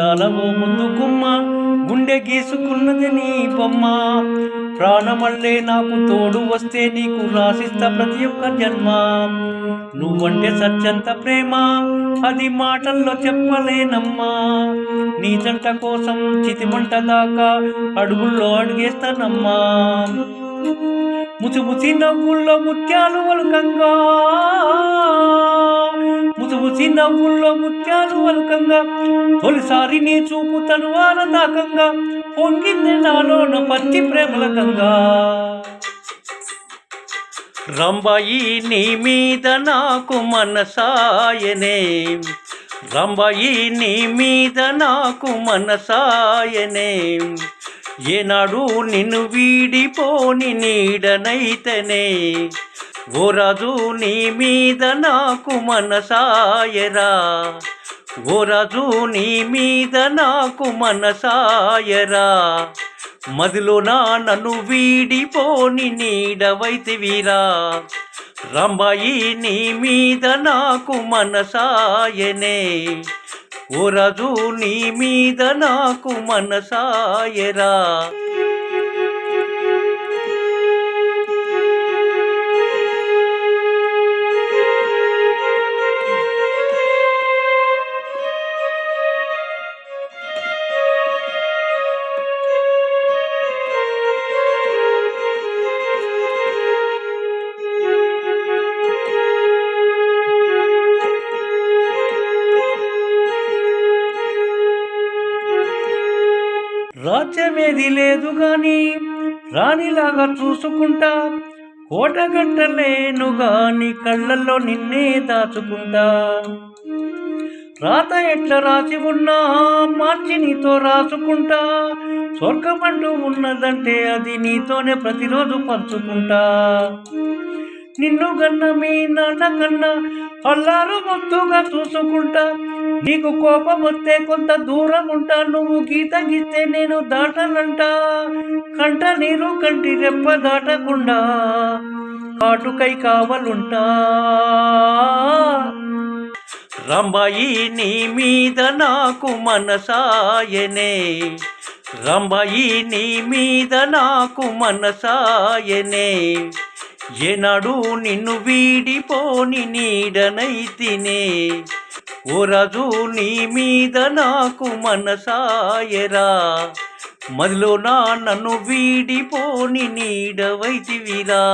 అందాల ఓ ముందు గుమ్మ గుండె గీసుకున్నది నీ బొమ్మ. ప్రాణమల్లే నాకు తోడు వస్తే నీకు రాసిస్తా ప్రతి ఒక్క జన్మ. నువ్వంటే సత్యంత ప్రేమ అది మాటల్లో చెప్పలేనమ్మా. నీ జంట కోసం చితిమంట దాకా అడుగుల్లో అడిగేస్తానమ్మా. ముసిముసి నవ్వుల్లో ముత్యాలు వలుకంగా, ముసిముసి నవ్వుల్లో ముత్యాలు వలుకంగా, తొలిసారి నీ చూపు తనువాన దాకంగా పొంగింది నాలోన పచ్చి ప్రేమల గంగా. రంబాయి నీ మీద నాకు మనసాయనే, రంబాయి నీ మీద నాకు మనసాయనే. ఏనాడు నిన్ను వీడిపోని నీడనైతనే, ఓ రాజు నీ మీద నాకు మనసాయరా, ఓ రాజు నీ మీద నాకు మనసాయరా. మదిలో నన్ను వీడిపోని నీడవైతివిరా, రంబాయి నీ మీద నాకు మనసాయనే, ఓ రాజు నీ మీద నాకు మనసాయరా. రాజ్యమేది లేదు గాని రాణిలాగా చూసుకుంటా, కోటగట్టలేను గాని కళ్ళల్లో నిన్నే దాచుకుంటా. రాత ఎట్లా రాసి ఉన్నా మార్చి నీతో రాసుకుంటా, స్వర్గమంటూ ఉన్నదంటే అది నీతోనే ప్రతిరోజు పంచుకుంటా. నిన్ను గన్న మీ నాన్న కన్నా అల్లారు ముద్దుగా చూసుకుంటా, నీకు కోపం వస్తే కొంత దూరం ఉంటా, నువ్వు గీత గీస్తే నేను దాటనంట. కంట నీరు కంటి రెప్ప దాటకుండా కాటుకై కావలుంటా. రంబాయి నీ మీద నాకు మనసాయనే, రంబాయి నీ మీద నాకు మనసాయనే. ఏనాడు నిన్ను వీడిపోని నీడనైతినే, ఓ రాజు నీ మీద నాకు మనసాయరా. మదిలో నన్ను వీడిపోని నీడవైతివిరా.